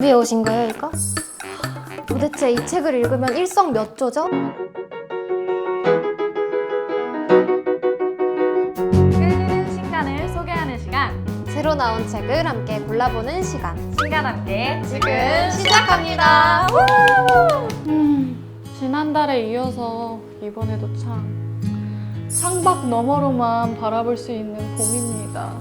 왜 오신 거예요, 이거? 도대체 이 책을 읽으면 일석 몇 조죠? 그 신간을 소개하는 시간, 새로 나온 책을 함께 골라보는 시간. 신간 함께 지금 시작합니다. 지난달에 이어서 이번에도 창밖 너머로만 바라볼 수 있는 봄입니다.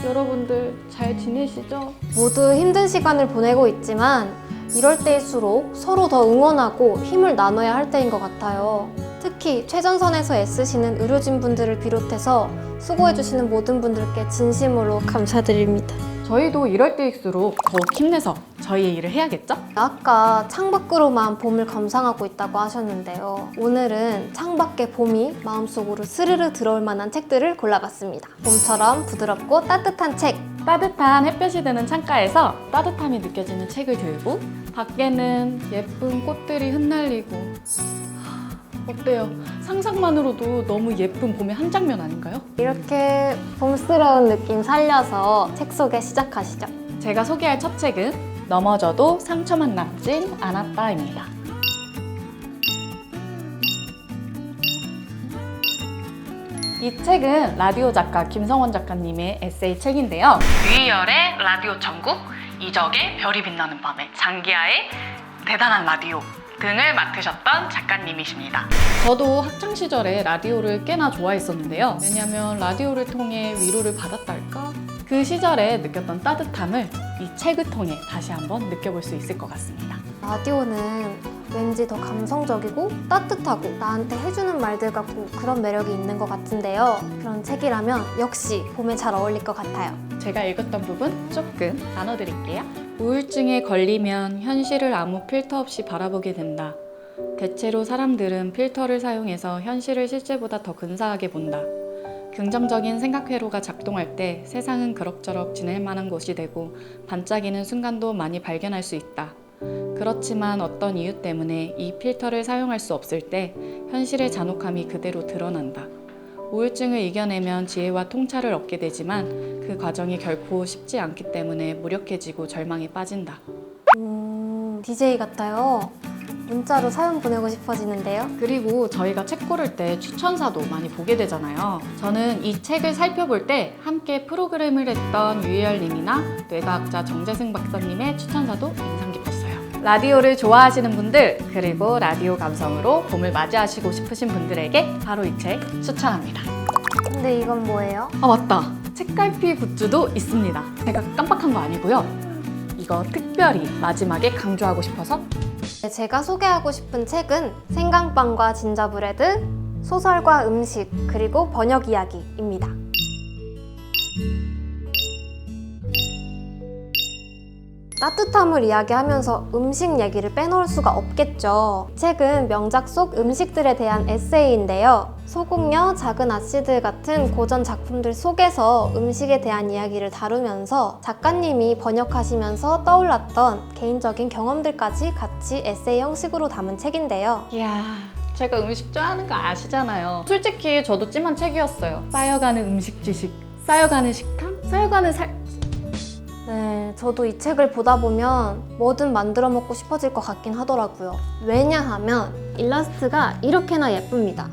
여러분들 잘 지내시죠? 모두 힘든 시간을 보내고 있지만 이럴 때일수록 서로 더 응원하고 힘을 나눠야 할 때인 것 같아요. 특히 최전선에서 애쓰시는 의료진분들을 비롯해서 수고해주시는 모든 분들께 진심으로 감사드립니다. 저희도 이럴 때일수록 더욱 힘내서 저희의 일을 해야겠죠? 아까 창밖으로만 봄을 감상하고 있다고 하셨는데요. 오늘은 창밖의 봄이 마음속으로 스르르 들어올 만한 책들을 골라봤습니다. 봄처럼 부드럽고 따뜻한 책. 따뜻한 햇볕이 드는 창가에서 따뜻함이 느껴지는 책을 들고 밖에는 예쁜 꽃들이 흩날리고 어때요? 상상만으로도 너무 예쁜 봄의 한 장면 아닌가요? 이렇게 봄스러운 느낌 살려서 책 소개 시작하시죠. 제가 소개할 첫 책은 넘어져도 상처만 남진 않았다입니다. 이 책은 라디오 작가 김성원 작가님의 에세이 책인데요. 유희열의 라디오 천국, 이적의 별이 빛나는 밤에, 장기하의 대단한 라디오 등을 맡으셨던 작가님이십니다. 저도 학창시절에 라디오를 꽤나 좋아했었는데요. 왜냐면 라디오를 통해 위로를 받았달까? 그 시절에 느꼈던 따뜻함을 이 책을 통해 다시 한번 느껴볼 수 있을 것 같습니다. 라디오는 왠지 더 감성적이고 따뜻하고 나한테 해주는 말들 같고 그런 매력이 있는 것 같은데요. 그런 책이라면 역시 봄에 잘 어울릴 것 같아요. 제가 읽었던 부분 조금 나눠드릴게요. 우울증에 걸리면 현실을 아무 필터 없이 바라보게 된다. 대체로 사람들은 필터를 사용해서 현실을 실제보다 더 근사하게 본다. 긍정적인 생각 회로가 작동할 때 세상은 그럭저럭 지낼 만한 곳이 되고 반짝이는 순간도 많이 발견할 수 있다. 그렇지만 어떤 이유 때문에 이 필터를 사용할 수 없을 때 현실의 잔혹함이 그대로 드러난다. 우울증을 이겨내면 지혜와 통찰을 얻게 되지만 그 과정이 결코 쉽지 않기 때문에 무력해지고 절망에 빠진다. DJ 같아요. 문자로 사연 보내고 싶어지는데요. 그리고 저희가 책 고를 때 추천사도 많이 보게 되잖아요. 저는 이 책을 살펴볼 때 함께 프로그램을 했던 유희열님이나 뇌과학자 정재승 박사님의 추천사도 인상 깊었어요. 라디오를 좋아하시는 분들, 그리고 라디오 감성으로 봄을 맞이하시고 싶으신 분들에게 바로 이 책 추천합니다. 근데 이건 뭐예요? 아 맞다! 책갈피 굿즈도 있습니다. 제가 깜빡한 거 아니고요. 이거 특별히 마지막에 강조하고 싶어서 제가 소개하고 싶은 책은 생강빵과 진저브레드, 소설과 음식, 그리고 번역 이야기입니다. 따뜻함을 이야기하면서 음식 얘기를 빼놓을 수가 없겠죠. 책은 명작 속 음식들에 대한 에세이인데요. 소공녀, 작은 아씨들 같은 고전 작품들 속에서 음식에 대한 이야기를 다루면서 작가님이 번역하시면서 떠올랐던 개인적인 경험들까지 같이 에세이 형식으로 담은 책인데요. 이야, 제가 음식 좋아하는 거 아시잖아요. 솔직히 저도 찜한 책이었어요. 쌓여가는 음식 지식, 쌓여가는 식탐, 쌓여가는 네, 저도 이 책을 보다 보면 뭐든 만들어 먹고 싶어질 것 같긴 하더라고요. 왜냐하면 일러스트가 이렇게나 예쁩니다.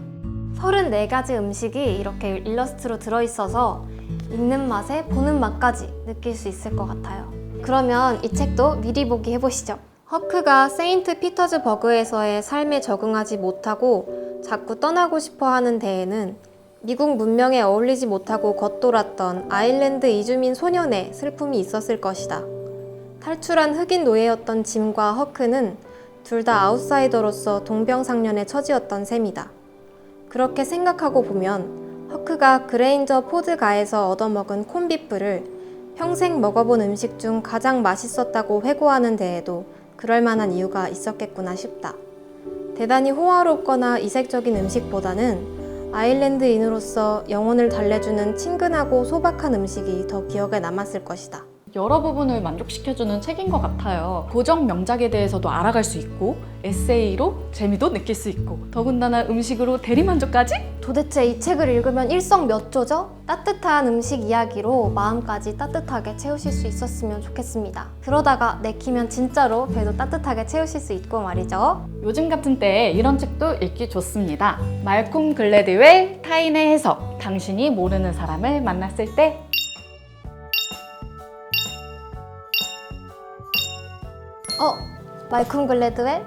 34가지 음식이 이렇게 일러스트로 들어있어서 읽는 맛에 보는 맛까지 느낄 수 있을 것 같아요. 그러면 이 책도 미리 보기 해보시죠. 허크가 세인트 피터즈버그에서의 삶에 적응하지 못하고 자꾸 떠나고 싶어 하는 데에는 미국 문명에 어울리지 못하고 겉돌았던 아일랜드 이주민 소년의 슬픔이 있었을 것이다. 탈출한 흑인 노예였던 짐과 허크는 둘 다 아웃사이더로서 동병상련의 처지였던 셈이다. 그렇게 생각하고 보면 허크가 그레인저 포드가에서 얻어먹은 콘비프를 평생 먹어본 음식 중 가장 맛있었다고 회고하는 데에도 그럴 만한 이유가 있었겠구나 싶다. 대단히 호화롭거나 이색적인 음식보다는 아일랜드인으로서 영혼을 달래주는 친근하고 소박한 음식이 더 기억에 남았을 것이다. 여러 부분을 만족시켜주는 책인 것 같아요. 고정 명작에 대해서도 알아갈 수 있고 에세이로 재미도 느낄 수 있고 더군다나 음식으로 대리만족까지? 도대체 이 책을 읽으면 일석 몇 조죠? 따뜻한 음식 이야기로 마음까지 따뜻하게 채우실 수 있었으면 좋겠습니다. 그러다가 내키면 진짜로 배도 따뜻하게 채우실 수 있고 말이죠. 요즘 같은 때에 이런 책도 읽기 좋습니다. 말콤 글래드웰 타인의 해석, 당신이 모르는 사람을 만났을 때. 말콤 글래드웰?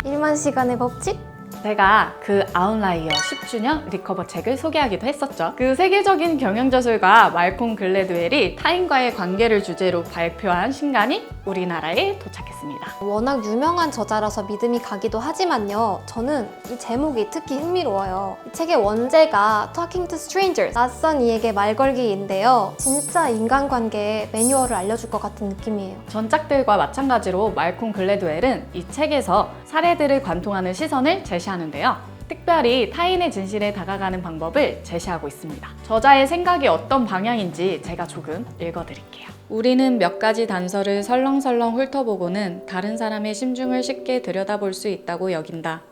1만 시간의 법칙? 제가 그 아웃라이어 10주년 리커버 책을 소개하기도 했었죠. 그 세계적인 경영저술가 말콤 글래드웰이 타인과의 관계를 주제로 발표한 신간이 우리나라에 도착했습니다. 워낙 유명한 저자라서 믿음이 가기도 하지만요. 저는 이 제목이 특히 흥미로워요. 이 책의 원제가 Talking to Strangers, 낯선 이에게 말 걸기인데요. 진짜 인간관계의 매뉴얼을 알려줄 것 같은 느낌이에요. 전작들과 마찬가지로 말콤 글래드웰은 이 책에서 사례들을 관통하는 시선을 제시하는데요. 특별히 타인의 진실에 다가가는 방법을 제시하고 있습니다. 저자의 생각이 어떤 방향인지 제가 조금 읽어드릴게요. 우리는 몇 가지 단서를 설렁설렁 훑어보고는 다른 사람의 심중을 쉽게 들여다볼 수 있다고 여긴다.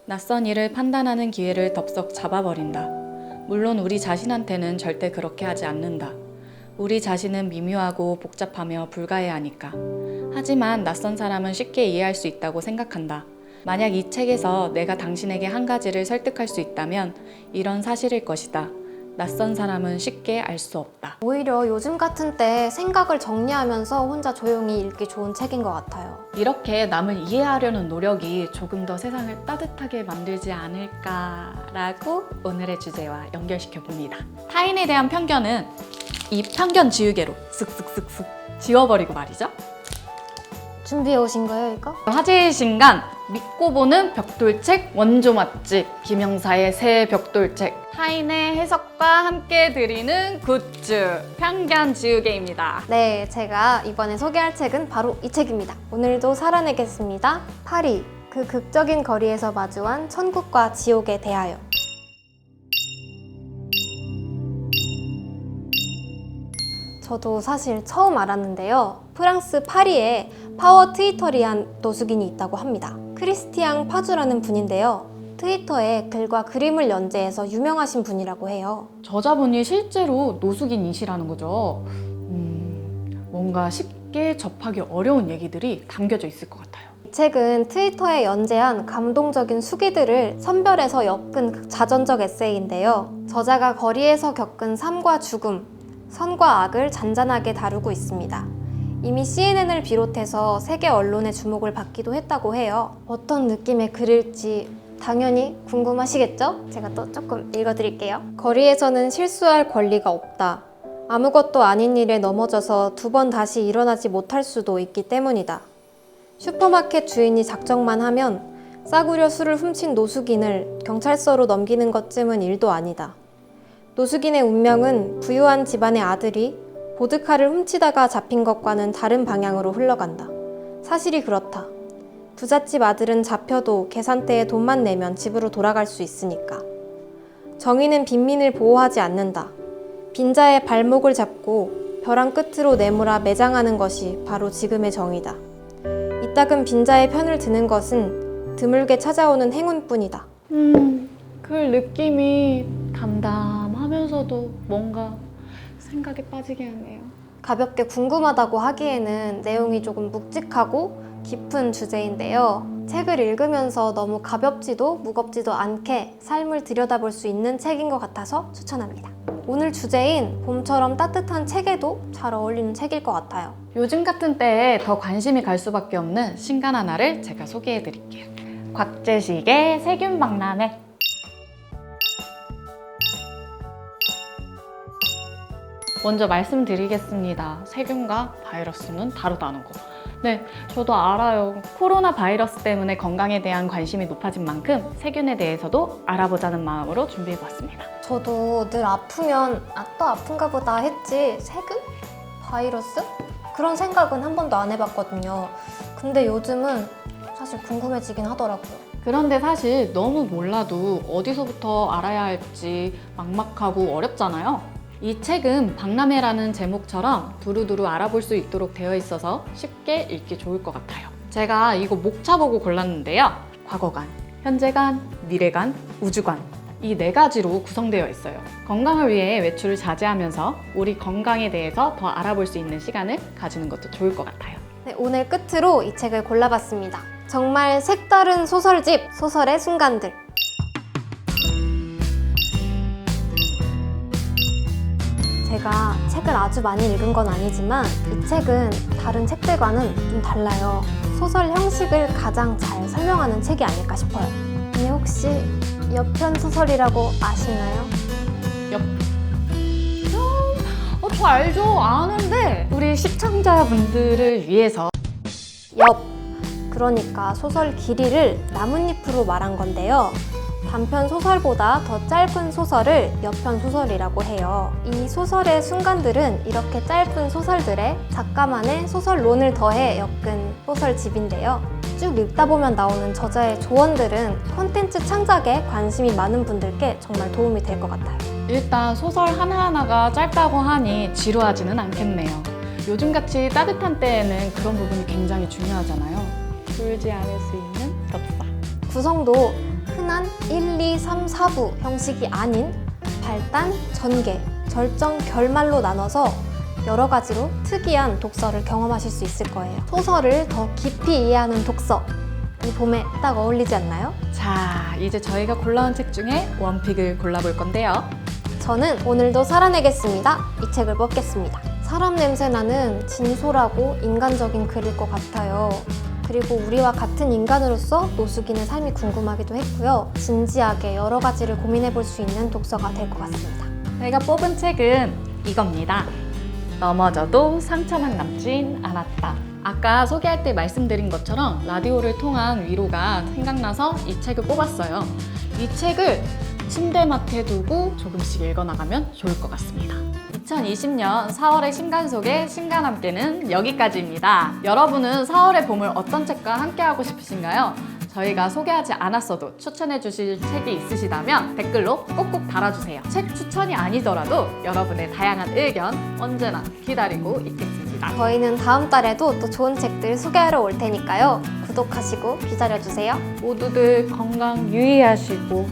낯선 일을 판단하는 기회를 덥석 잡아버린다. 물론 우리 자신한테는 절대 그렇게 하지 않는다. 우리 자신은 미묘하고 복잡하며 불가해하니까. 하지만 낯선 사람은 쉽게 이해할 수 있다고 생각한다. 만약 이 책에서 내가 당신에게 한 가지를 설득할 수 있다면 이런 사실일 것이다. 낯선 사람은 쉽게 알 수 없다. 오히려 요즘 같은 때 생각을 정리하면서 혼자 조용히 읽기 좋은 책인 것 같아요. 이렇게 남을 이해하려는 노력이 조금 더 세상을 따뜻하게 만들지 않을까라고 오늘의 주제와 연결시켜 봅니다. 타인에 대한 편견은 이 편견 지우개로 쓱쓱쓱쓱 지워버리고 말이죠. 준비해 오신 거예요, 이거? 화제의 신간, 믿고 보는 벽돌책 원조 맛집, 김영사의 새 벽돌책, 타인의 해석과 함께 드리는 굿즈, 편견 지우개입니다. 네, 제가 이번에 소개할 책은 바로 이 책입니다. 오늘도 살아내겠습니다. 파리, 그 극적인 거리에서 마주한 천국과 지옥에 대하여. 저도 사실 처음 알았는데요. 프랑스 파리에 파워 트위터리한 노숙인이 있다고 합니다. 크리스티앙 파주라는 분인데요. 트위터에 글과 그림을 연재해서 유명하신 분이라고 해요. 저자분이 실제로 노숙인이시라는 거죠. 뭔가 쉽게 접하기 어려운 얘기들이 담겨져 있을 것 같아요. 이 책은 트위터에 연재한 감동적인 수기들을 선별해서 엮은 자전적 에세이인데요. 저자가 거리에서 겪은 삶과 죽음, 선과 악을 잔잔하게 다루고 있습니다. 이미 CNN을 비롯해서 세계 언론의 주목을 받기도 했다고 해요. 어떤 느낌의 글일지 당연히 궁금하시겠죠? 제가 또 조금 읽어드릴게요. 거리에서는 실수할 권리가 없다. 아무것도 아닌 일에 넘어져서 두 번 다시 일어나지 못할 수도 있기 때문이다. 슈퍼마켓 주인이 작정만 하면 싸구려 술을 훔친 노숙인을 경찰서로 넘기는 것쯤은 일도 아니다. 노숙인의 운명은 부유한 집안의 아들이 보드카를 훔치다가 잡힌 것과는 다른 방향으로 흘러간다. 사실이 그렇다. 부잣집 아들은 잡혀도 계산대에 돈만 내면 집으로 돌아갈 수 있으니까. 정의는 빈민을 보호하지 않는다. 빈자의 발목을 잡고 벼랑 끝으로 내몰아 매장하는 것이 바로 지금의 정의다. 이따금 빈자의 편을 드는 것은 드물게 찾아오는 행운뿐이다. 글 느낌이 담담하면서도 뭔가 생각에 빠지게 하네요. 가볍게 궁금하다고 하기에는 내용이 조금 묵직하고 깊은 주제인데요. 책을 읽으면서 너무 가볍지도 무겁지도 않게 삶을 들여다볼 수 있는 책인 것 같아서 추천합니다. 오늘 주제인 봄처럼 따뜻한 책에도 잘 어울리는 책일 것 같아요. 요즘 같은 때에 더 관심이 갈 수밖에 없는 신간 하나를 제가 소개해 드릴게요. 곽재식의 세균박람회. 먼저 말씀드리겠습니다. 세균과 바이러스는 다르다는 거. 네, 저도 알아요. 코로나 바이러스 때문에 건강에 대한 관심이 높아진 만큼 세균에 대해서도 알아보자는 마음으로 준비해봤습니다. 저도 늘 아프면 또 아픈가 보다 했지 세균? 바이러스? 그런 생각은 한 번도 안 해봤거든요. 근데 요즘은 사실 궁금해지긴 하더라고요. 그런데 사실 너무 몰라도 어디서부터 알아야 할지 막막하고 어렵잖아요. 이 책은 박람회라는 제목처럼 두루두루 알아볼 수 있도록 되어 있어서 쉽게 읽기 좋을 것 같아요. 제가 이거 목차 보고 골랐는데요. 과거관, 현재관, 미래관, 우주관 이 4가지로 구성되어 있어요. 건강을 위해 외출을 자제하면서 우리 건강에 대해서 더 알아볼 수 있는 시간을 가지는 것도 좋을 것 같아요. 네, 오늘 끝으로 이 책을 골라봤습니다. 정말 색다른 소설집, 소설의 순간들. 제가 책을 아주 많이 읽은 건 아니지만 이 책은 다른 책들과는 좀 달라요. 소설 형식을 가장 잘 설명하는 책이 아닐까 싶어요. 근데 혹시 여편 소설이라고 아시나요? 저 알죠? 아는데 우리 시청자분들을 위해서 그러니까 소설 길이를 나뭇잎으로 말한 건데요. 단편 소설보다 더 짧은 소설을 여편 소설이라고 해요. 이 소설의 순간들은 이렇게 짧은 소설들에 작가만의 소설론을 더해 엮은 소설집인데요. 쭉 읽다 보면 나오는 저자의 조언들은 콘텐츠 창작에 관심이 많은 분들께 정말 도움이 될 것 같아요. 일단 소설 하나하나가 짧다고 하니 지루하지는 않겠네요. 요즘같이 따뜻한 때에는 그런 부분이 굉장히 중요하잖아요. 줄지 않을 수 있는 덕사. 구성도 흔한 1, 2, 3, 4부 형식이 아닌 발단, 전개, 절정, 결말로 나눠서 여러 가지로 특이한 독서를 경험하실 수 있을 거예요. 소설을 더 깊이 이해하는 독서, 이 봄에 딱 어울리지 않나요? 자, 이제 저희가 골라온 책 중에 원픽을 골라볼 건데요. 저는 오늘도 살아내겠습니다. 이 책을 뽑겠습니다. 사람 냄새 나는 진솔하고 인간적인 글일 것 같아요. 그리고 우리와 같은 인간으로서 노숙인의 삶이 궁금하기도 했고요. 진지하게 여러 가지를 고민해 볼 수 있는 독서가 될 것 같습니다. 제가 뽑은 책은 이겁니다. 넘어져도 상처만 남진 않았다. 아까 소개할 때 말씀드린 것처럼 라디오를 통한 위로가 생각나서 이 책을 뽑았어요. 이 책을 침대맡에 두고 조금씩 읽어나가면 좋을 것 같습니다. 2020년 4월의 신간속의 신간함께는 여기까지입니다. 여러분은 4월의 봄을 어떤 책과 함께하고 싶으신가요? 저희가 소개하지 않았어도 추천해 주실 책이 있으시다면 댓글로 꼭꼭 달아주세요. 책 추천이 아니더라도 여러분의 다양한 의견 언제나 기다리고 있겠습니다. 저희는 다음 달에도 또 좋은 책들 소개하러 올 테니까요. 구독하시고 기다려주세요. 모두들 건강 유의하시고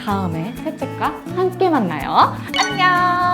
다음에 새 책과 함께 만나요. 안녕!